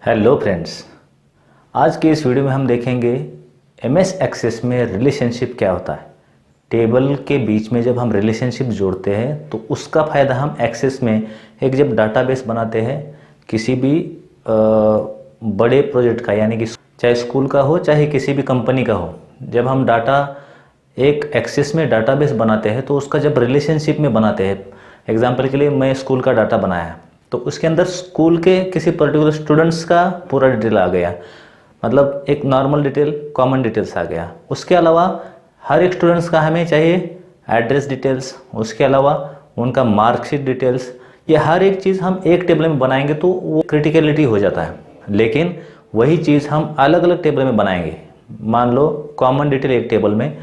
Hello friends, आज के इस वीडियो में हम देखेंगे एमएस एक्सेस में रिलेशनशिप क्या होता है। टेबल के बीच में जब हम रिलेशनशिप जोड़ते हैं तो उसका फ़ायदा हम एक्सेस में एक जब डाटाबेस बनाते हैं किसी भी बड़े प्रोजेक्ट का, यानी कि चाहे स्कूल का हो चाहे किसी भी कंपनी का हो, जब हम डाटा एक एक्सेस में डाटाबेस बनाते हैं तो उसका जब रिलेशनशिप में बनाते हैं, एग्जाम्पल के लिए मैं स्कूल का डाटा बनाया तो उसके अंदर स्कूल के किसी पर्टिकुलर स्टूडेंट्स का पूरा डिटेल आ गया, मतलब एक नॉर्मल डिटेल कॉमन डिटेल्स आ गया। उसके अलावा हर एक स्टूडेंट्स का हमें चाहिए एड्रेस डिटेल्स, उसके अलावा उनका मार्कशीट डिटेल्स, ये हर एक चीज़ हम एक टेबल में बनाएंगे तो वो क्रिटिकलिटी हो जाता है। लेकिन वही चीज़ हम अलग अलग टेबल में बनाएंगे, मान लो कॉमन डिटेल एक टेबल में,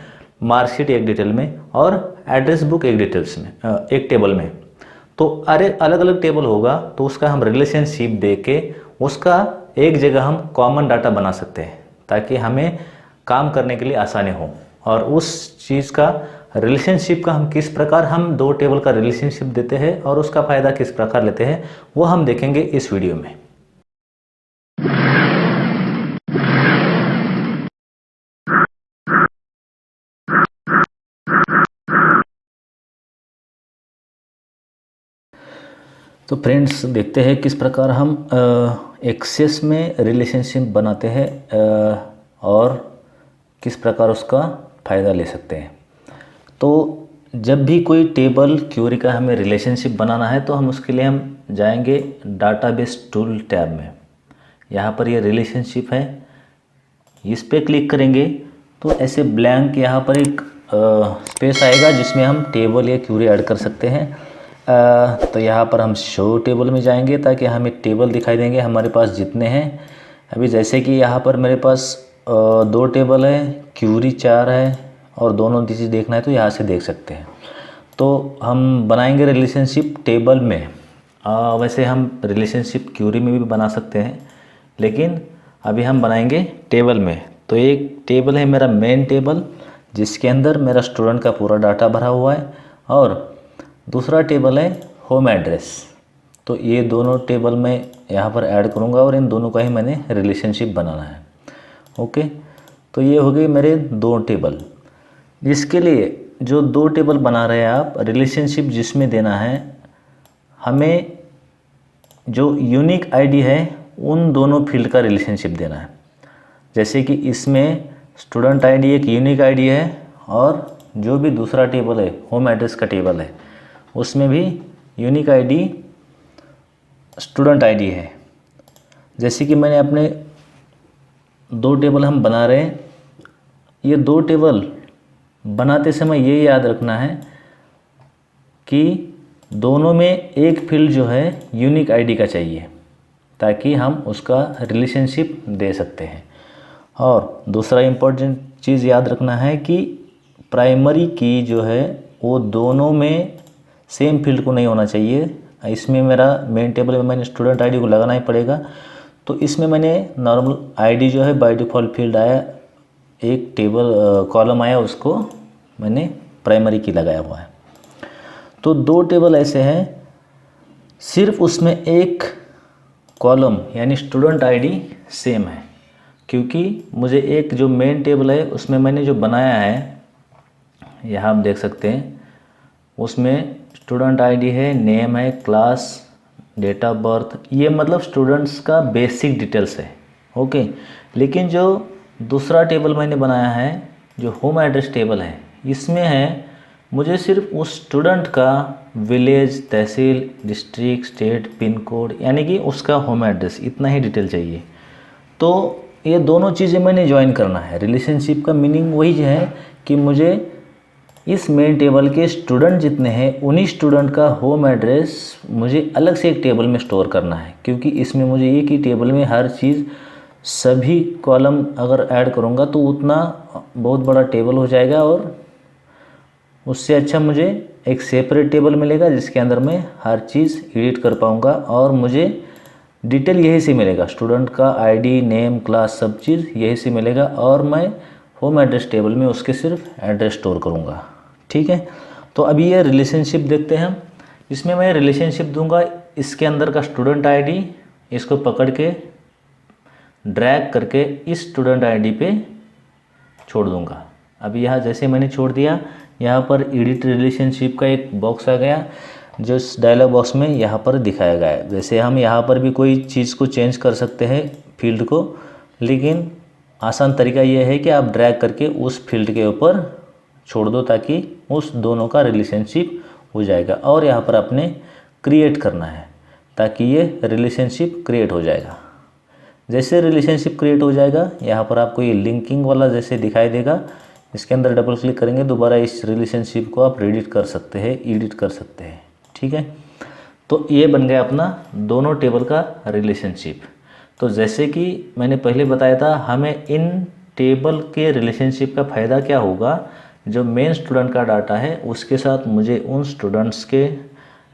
मार्कशीट एक डिटेल में और एड्रेस बुक एक डिटेल्स में, एक टेबल में। तो अरे अलग अलग टेबल होगा तो उसका हम रिलेशनशिप दे के उसका एक जगह हम कॉमन डाटा बना सकते हैं ताकि हमें काम करने के लिए आसानी हो। और उस चीज़ का रिलेशनशिप का हम किस प्रकार हम दो टेबल का रिलेशनशिप देते हैं और उसका फ़ायदा किस प्रकार लेते हैं वो हम देखेंगे इस वीडियो में। तो फ्रेंड्स, देखते हैं किस प्रकार हम एक्सेस में रिलेशनशिप बनाते हैं और किस प्रकार उसका फ़ायदा ले सकते हैं। तो जब भी कोई टेबल क्यूरी का हमें रिलेशनशिप बनाना है तो हम उसके लिए हम जाएंगे डाटाबेस टूल टैब में। यहाँ पर ये रिलेशनशिप है, इस पर क्लिक करेंगे तो ऐसे ब्लैंक यहाँ पर एक स्पेस आएगा जिसमें हम टेबल या क्यूरी ऐड कर सकते हैं। तो यहाँ पर हम शो टेबल में जाएंगे ताकि हमें टेबल दिखाई देंगे हमारे पास जितने हैं। अभी जैसे कि यहाँ पर मेरे पास दो टेबल है, क्यूरी 4 है और दोनों चीज़ देखना है तो यहाँ से देख सकते हैं। तो हम बनाएंगे रिलेशनशिप टेबल में। वैसे हम रिलेशनशिप क्यूरी में भी बना सकते हैं, लेकिन अभी हम बनाएंगे टेबल में। तो एक टेबल है मेरा मेन टेबल जिसके अंदर मेरा स्टूडेंट का पूरा डाटा भरा हुआ है, और दूसरा टेबल है होम एड्रेस। तो ये दोनों टेबल मैं यहाँ पर ऐड करूँगा और इन दोनों का ही मैंने रिलेशनशिप बनाना है। ओके, तो ये हो गई मेरे दो टेबल। इसके लिए जो दो टेबल बना रहे हैं आप, रिलेशनशिप जिसमें देना है, हमें जो यूनिक आईडी है उन दोनों फील्ड का रिलेशनशिप देना है। जैसे कि इसमें स्टूडेंट आईडी एक यूनिक आईडी है और जो भी दूसरा टेबल है होम एड्रेस का टेबल है उसमें भी यूनिक आईडी स्टूडेंट आईडी है। जैसे कि मैंने अपने दो टेबल हम बना रहे हैं, ये दो टेबल बनाते समय ये याद रखना है कि दोनों में एक फील्ड जो है यूनिक आईडी का चाहिए ताकि हम उसका रिलेशनशिप दे सकते हैं। और दूसरा इम्पोर्टेंट चीज़ याद रखना है कि प्राइमरी की जो है वो दोनों में सेम फील्ड को नहीं होना चाहिए। इसमें मेरा मेन टेबल में मैंने स्टूडेंट आईडी को लगाना ही पड़ेगा, तो इसमें मैंने नॉर्मल आईडी जो है बाय डिफ़ॉल्ट फील्ड आया, एक टेबल कॉलम आया, उसको मैंने प्राइमरी की लगाया हुआ है। तो दो टेबल ऐसे हैं, सिर्फ उसमें एक कॉलम यानी स्टूडेंट आईडी सेम है, क्योंकि मुझे एक जो मेन टेबल है उसमें मैंने जो बनाया है, यहाँ आप देख सकते हैं, उसमें स्टूडेंट आईडी है, नेम है, क्लास, डेट ऑफ बर्थ, ये मतलब स्टूडेंट्स का बेसिक डिटेल्स है। ओके, लेकिन जो दूसरा टेबल मैंने बनाया है जो होम एड्रेस टेबल है, इसमें है मुझे सिर्फ उस स्टूडेंट का विलेज, तहसील, डिस्ट्रिक्ट, स्टेट, पिन कोड, यानी कि उसका होम एड्रेस, इतना ही डिटेल चाहिए। तो ये दोनों चीज़ें मैंने ज्वाइन करना है। रिलेशनशिप का मीनिंग वही है कि मुझे इस मेन टेबल के स्टूडेंट जितने हैं उन्हीं स्टूडेंट का होम एड्रेस मुझे अलग से एक टेबल में स्टोर करना है, क्योंकि इसमें मुझे एक ही टेबल में हर चीज़ सभी कॉलम अगर ऐड करूँगा तो उतना बहुत बड़ा टेबल हो जाएगा, और उससे अच्छा मुझे एक सेपरेट टेबल मिलेगा जिसके अंदर मैं हर चीज़ एडिट कर पाऊँगा और मुझे डिटेल यही से मिलेगा, स्टूडेंट का आईडी, नेम, क्लास, सब चीज़ यही से मिलेगा, और मैं होम एड्रेस टेबल में उसके सिर्फ एड्रेस स्टोर करूँगा। ठीक है, तो अभी ये रिलेशनशिप देखते हैं हम। इसमें मैं रिलेशनशिप दूंगा, इसके अंदर का स्टूडेंट आईडी इसको पकड़ के ड्रैग करके इस स्टूडेंट आईडी पे छोड़ दूंगा। अभी यहाँ जैसे मैंने छोड़ दिया, यहाँ पर एडिट रिलेशनशिप का एक बॉक्स आ गया, जो इस डायलॉग बॉक्स में यहाँ पर दिखाया गया है। वैसे हम यहाँ पर भी कोई चीज़ को चेंज कर सकते हैं फील्ड को, लेकिन आसान तरीका ये है कि आप ड्रैग करके उस फील्ड के ऊपर छोड़ दो, ताकि उस दोनों का रिलेशनशिप हो जाएगा। और यहाँ पर आपने क्रिएट करना है, ताकि ये रिलेशनशिप क्रिएट हो जाएगा। जैसे रिलेशनशिप क्रिएट हो जाएगा, यहाँ पर आपको ये लिंकिंग वाला जैसे दिखाई देगा, इसके अंदर डबल क्लिक करेंगे, दोबारा इस रिलेशनशिप को आप एडिट कर सकते हैं, एडिट कर सकते हैं। ठीक है, तो ये बन गया अपना दोनों टेबल का रिलेशनशिप। तो जैसे कि मैंने पहले बताया था, हमें इन टेबल के रिलेशनशिप का फ़ायदा क्या होगा, जो मेन स्टूडेंट का डाटा है उसके साथ मुझे उन स्टूडेंट्स के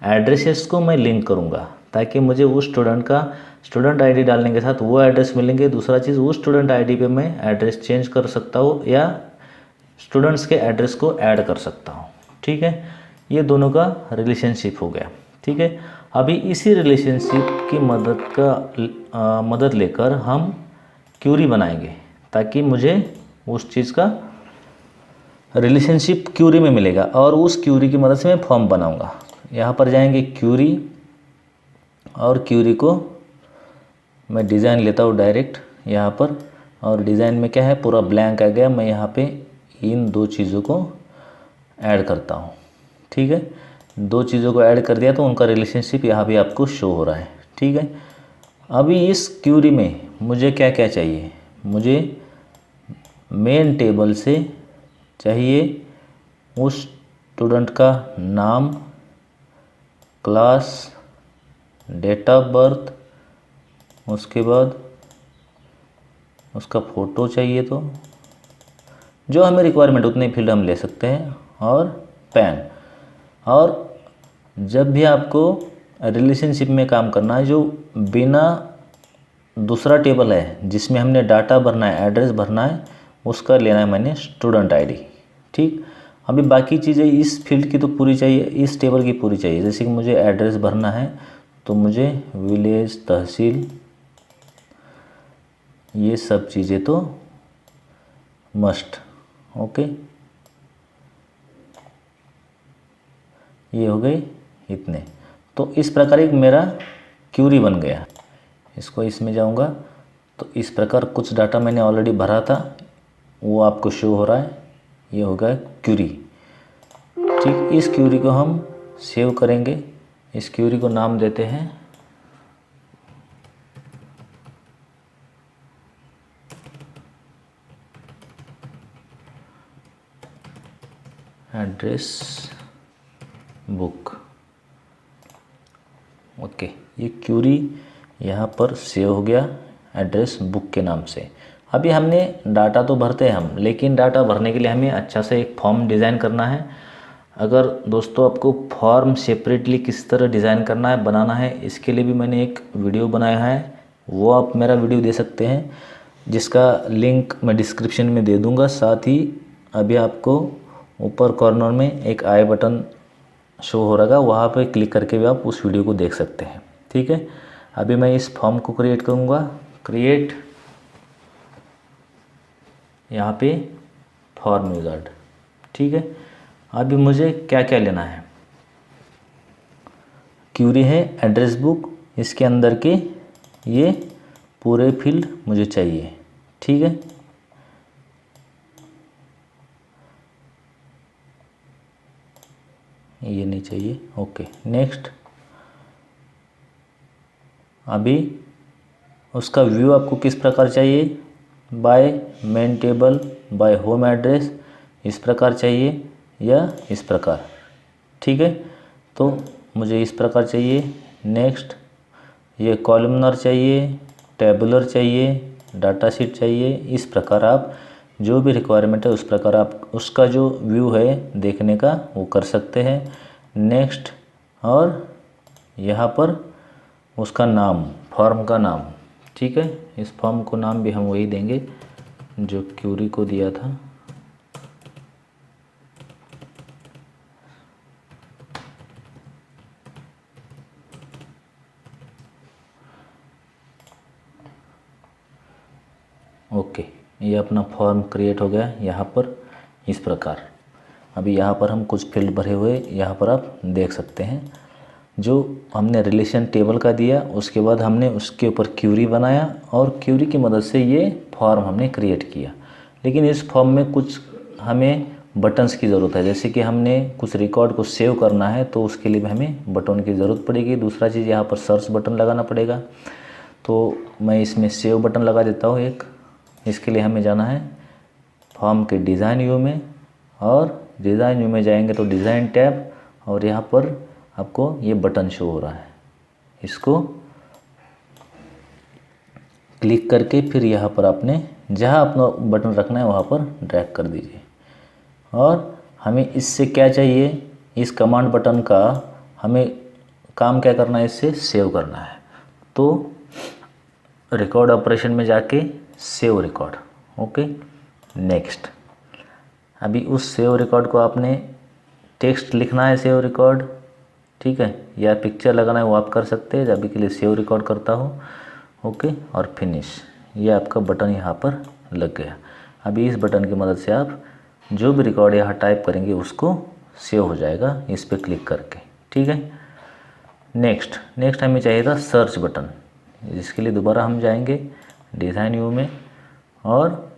एड्रेसेस को मैं लिंक करूँगा, ताकि मुझे उस स्टूडेंट का स्टूडेंट आईडी डालने के साथ वो एड्रेस मिलेंगे। दूसरा चीज़, उस स्टूडेंट आईडी पे मैं एड्रेस चेंज कर सकता हूँ या स्टूडेंट्स के एड्रेस को ऐड कर सकता हूँ। ठीक है, ये दोनों का रिलेशनशिप हो गया। ठीक है, अभी इसी रिलेशनशिप की मदद लेकर हम क्यूरी बनाएंगे, ताकि मुझे उस चीज़ का रिलेशनशिप क्यूरी में मिलेगा, और उस क्यूरी की मदद से मैं फॉर्म बनाऊंगा। यहाँ पर जाएंगे क्यूरी, और क्यूरी को मैं डिज़ाइन लेता हूँ डायरेक्ट यहाँ पर, और डिज़ाइन में क्या है, पूरा ब्लैंक आ गया। मैं यहाँ पे इन दो चीज़ों को ऐड करता हूँ। ठीक है, दो चीज़ों को ऐड कर दिया तो उनका रिलेशनशिप यहाँ भी आपको शो हो रहा है। ठीक है, अभी इस क्यूरी में मुझे क्या क्या चाहिए, मुझे मेन टेबल से चाहिए उस स्टूडेंट का नाम, क्लास, डेट ऑफ बर्थ, उसके बाद उसका फ़ोटो चाहिए, तो जो हमें रिक्वायरमेंट उतने फील्ड हम ले सकते हैं, और पैन। और जब भी आपको रिलेशनशिप में काम करना है, जो बिना दूसरा टेबल है जिसमें हमने डाटा भरना है, एड्रेस भरना है, उसका लेना है मैंने स्टूडेंट आईडी। ठीक, अभी बाकी चीज़ें इस फील्ड की तो पूरी चाहिए, इस टेबल की पूरी चाहिए। जैसे कि मुझे एड्रेस भरना है, तो मुझे विलेज, तहसील, ये सब चीज़ें तो मस्ट। ओके, ये हो गए इतने। तो इस प्रकार एक मेरा क्यूरी बन गया। इसको इसमें जाऊंगा, तो इस प्रकार कुछ डाटा मैंने ऑलरेडी भरा था, वो आपको शो हो रहा है। ये हो गया क्यूरी। ठीक, इस क्यूरी को हम सेव करेंगे। इस क्यूरी को नाम देते हैं एड्रेस बुक। ओके, ये क्यूरी यहाँ पर सेव हो गया एड्रेस बुक के नाम से। अभी हमने डाटा तो भरते हैं हम, लेकिन डाटा भरने के लिए हमें अच्छा से एक फॉर्म डिज़ाइन करना है। अगर दोस्तों आपको फॉर्म सेपरेटली किस तरह डिज़ाइन करना है, बनाना है, इसके लिए भी मैंने एक वीडियो बनाया है, वो आप मेरा वीडियो दे सकते हैं, जिसका लिंक मैं डिस्क्रिप्शन में दे दूँगा। साथ ही अभी आपको ऊपर कॉर्नर में एक आई बटन शो हो रहा है, वहाँ पे क्लिक करके भी आप उस वीडियो को देख सकते हैं। ठीक है, अभी मैं इस फॉर्म को क्रिएट करूँगा। क्रिएट, यहाँ पे फॉर्म विजार्ड। ठीक है, अभी मुझे क्या क्या लेना है, क्यूरी है एड्रेस बुक, इसके अंदर के ये पूरे फील्ड मुझे चाहिए। ठीक है, ये नहीं चाहिए। Okay, next. अभी उसका व्यू आपको किस प्रकार चाहिए, by main table, by home address, इस प्रकार चाहिए या इस प्रकार। ठीक है, तो मुझे इस प्रकार चाहिए। नेक्स्ट, ये कॉलमनर चाहिए, टेबुलर चाहिए, डाटा शीट चाहिए, इस प्रकार आप जो भी रिक्वायरमेंट है उस प्रकार आप उसका जो व्यू है देखने का वो कर सकते हैं। नेक्स्ट, और यहाँ पर उसका नाम, फॉर्म का नाम। ठीक है, इस फॉर्म को नाम भी हम वही देंगे जो क्यूरी को दिया था। ओके, ये अपना फॉर्म क्रिएट हो गया यहाँ पर इस प्रकार। अभी यहाँ पर हम कुछ फील्ड भरे हुए यहाँ पर आप देख सकते हैं। जो हमने रिलेशन टेबल का दिया, उसके बाद हमने उसके ऊपर क्यूरी बनाया और क्यूरी की मदद से ये फॉर्म हमने क्रिएट किया। लेकिन इस फॉर्म में कुछ हमें बटन्स की ज़रूरत है। जैसे कि हमने कुछ रिकॉर्ड को सेव करना है तो उसके लिए हमें बटन की ज़रूरत पड़ेगी। दूसरा चीज़ यहाँ पर सर्च बटन लगाना पड़ेगा। तो मैं इसमें सेव बटन लगा देता हूँ एक। इसके लिए हमें जाना है फॉर्म के डिज़ाइन व्यू में, और डिज़ाइन व्यू में जाएंगे तो डिज़ाइन टैब, और यहाँ पर आपको ये बटन शो हो रहा है। इसको क्लिक करके फिर यहाँ पर आपने जहाँ अपना बटन रखना है वहाँ पर ड्रैग कर दीजिए। और हमें इससे क्या चाहिए, इस कमांड बटन का हमें काम क्या करना है, इससे सेव करना है। तो रिकॉर्ड ऑपरेशन में जाके सेव रिकॉर्ड। Okay, next. अभी उस सेव रिकॉर्ड को आपने टेक्स्ट लिखना है सेव रिकॉर्ड, ठीक है, या पिक्चर लगाना है वो आप कर सकते हैं। अभी के लिए सेव रिकॉर्ड करता हूँ। ओके, और फिनिश। ये आपका बटन यहाँ पर लग गया। अभी इस बटन की मदद से आप जो भी रिकॉर्ड यहाँ टाइप करेंगे उसको सेव हो जाएगा इस पर क्लिक करके, ठीक है। नेक्स्ट हमें चाहिए था सर्च बटन। जिसके लिए दोबारा हम जाएंगे डिज़ाइन व्यू में और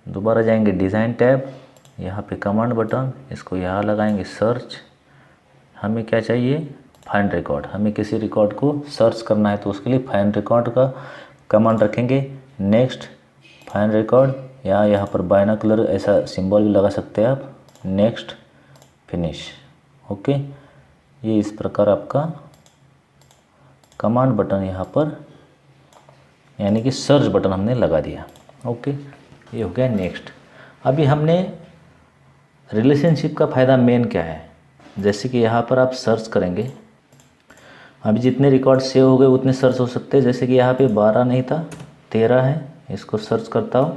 दोबारा जाएंगे डिज़ाइन टैब, यहाँ पे कमांड बटन, इसको यहाँ लगाएंगे सर्च। हमें क्या चाहिए, फाइंड रिकॉर्ड। हमें किसी रिकॉर्ड को सर्च करना है तो उसके लिए फाइंड रिकॉर्ड का कमांड रखेंगे। नेक्स्ट फाइंड रिकॉर्ड, या यहाँ पर बाइनोकुलर ऐसा सिंबल भी लगा सकते हैं आप। Next finish. ओके, ये इस प्रकार आपका कमांड बटन यहाँ पर यानी कि सर्च बटन हमने लगा दिया। ओके, ये हो गया नेक्स्ट। अभी हमने रिलेशनशिप का फ़ायदा मेन क्या है, जैसे कि यहाँ पर आप सर्च करेंगे। अभी जितने रिकॉर्ड सेव हो गए उतने सर्च हो सकते हैं। जैसे कि यहाँ पे 12 नहीं था, 13 है। इसको सर्च करता हूँ,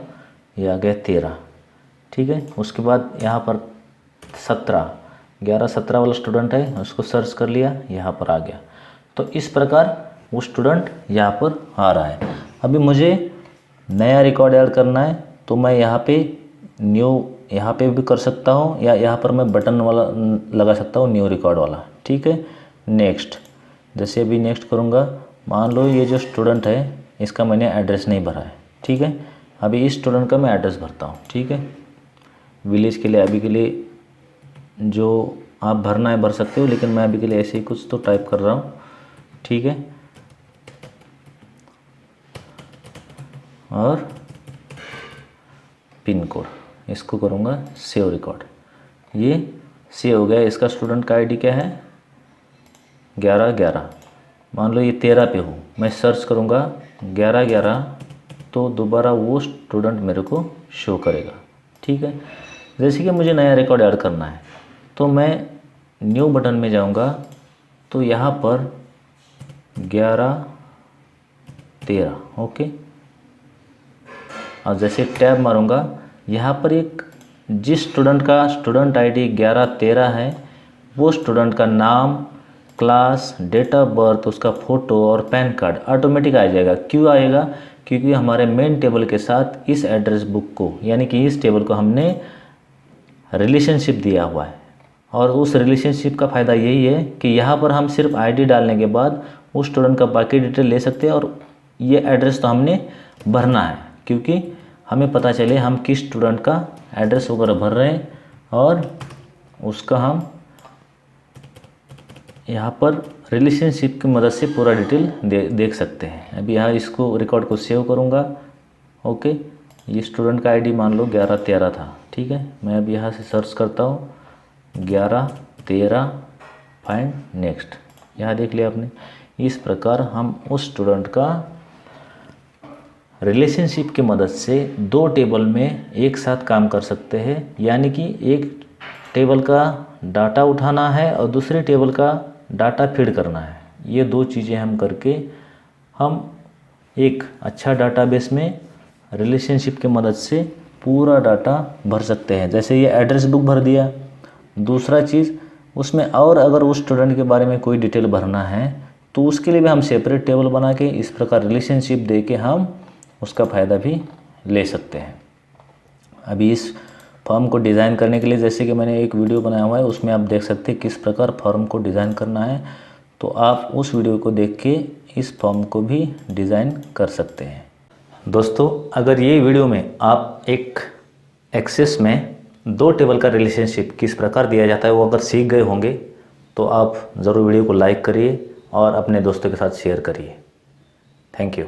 ये आ गया 13, ठीक है। उसके बाद यहाँ पर 11 17 वाला स्टूडेंट है, उसको सर्च कर लिया, यहाँ पर आ गया। तो इस प्रकार वो स्टूडेंट यहाँ पर आ रहा है। अभी मुझे नया रिकॉर्ड ऐड करना है तो मैं यहाँ पे न्यू यहाँ पे भी कर सकता हूँ, या यहाँ पर मैं बटन वाला लगा सकता हूँ न्यू रिकॉर्ड वाला, ठीक है। नेक्स्ट, जैसे अभी नेक्स्ट करूँगा, मान लो ये जो स्टूडेंट है इसका मैंने एड्रेस नहीं भरा है, ठीक है। अभी इस स्टूडेंट का मैं एड्रेस भरता हूँ, ठीक है। विलेज के लिए अभी के लिए जो आप भरना है भर सकते हो, लेकिन मैं अभी के लिए ऐसे ही कुछ तो टाइप कर रहा हूँ, ठीक है। और पिन कोड, इसको करूँगा सेव रिकॉर्ड। ये सेव हो गया। इसका स्टूडेंट का आईडी क्या है, 11 मान लो ये 13 पे हो, मैं सर्च करूँगा 11 तो दोबारा वो स्टूडेंट मेरे को शो करेगा, ठीक है। जैसे कि मुझे नया रिकॉर्ड ऐड करना है तो मैं न्यू बटन में जाऊँगा, तो यहाँ पर 11-13, ओके। और जैसे टैब मारूँगा, यहाँ पर एक जिस स्टूडेंट का स्टूडेंट आईडी 11-13 है वो स्टूडेंट का नाम, क्लास, डेट ऑफ बर्थ, उसका फ़ोटो और पैन कार्ड ऑटोमेटिक आ जाएगा। क्यों आएगा, क्योंकि हमारे मेन टेबल के साथ इस एड्रेस बुक को यानी कि इस टेबल को हमने रिलेशनशिप दिया हुआ है। और उस रिलेशनशिप का फ़ायदा यही है कि यहाँ पर हम सिर्फ आईडी डालने के बाद उस स्टूडेंट का बाकी डिटेल ले सकते हैं। और ये एड्रेस तो हमने भरना है क्योंकि हमें पता चले हम किस स्टूडेंट का एड्रेस वगैरह भर रहे हैं, और उसका हम यहाँ पर रिलेशनशिप की मदद से पूरा डिटेल देख सकते हैं। अभी यहाँ इसको रिकॉर्ड को सेव करूँगा। ओके, ये स्टूडेंट का आईडी मान लो 11-13 था, ठीक है। मैं अब यहाँ से सर्च करता हूँ 11-13 फाइंड नेक्स्ट। यहाँ देख लिया आपने। इस प्रकार हम उस स्टूडेंट का रिलेशनशिप की मदद से दो टेबल में एक साथ काम कर सकते हैं। यानी कि एक टेबल का डाटा उठाना है और दूसरे टेबल का डाटा फीड करना है। ये दो चीज़ें हम करके हम एक अच्छा डाटाबेस में रिलेशनशिप की मदद से पूरा डाटा भर सकते हैं। जैसे ये एड्रेस बुक भर दिया। दूसरा चीज़ उसमें और अगर उस स्टूडेंट के बारे में कोई डिटेल भरना है तो उसके लिए भी हम सेपरेट टेबल बना के इस प्रकार रिलेशनशिप दे के हम उसका फ़ायदा भी ले सकते हैं। अभी इस फॉर्म को डिज़ाइन करने के लिए जैसे कि मैंने एक वीडियो बनाया हुआ है, उसमें आप देख सकते हैं किस प्रकार फॉर्म को डिज़ाइन करना है। तो आप उस वीडियो को देख के इस फॉर्म को भी डिज़ाइन कर सकते हैं। दोस्तों, अगर ये वीडियो में आप एक एक्सेस में 2 टेबल का रिलेशनशिप किस प्रकार दिया जाता है वो अगर सीख गए होंगे तो आप ज़रूर वीडियो को लाइक करिए और अपने दोस्तों के साथ शेयर करिए। Thank you.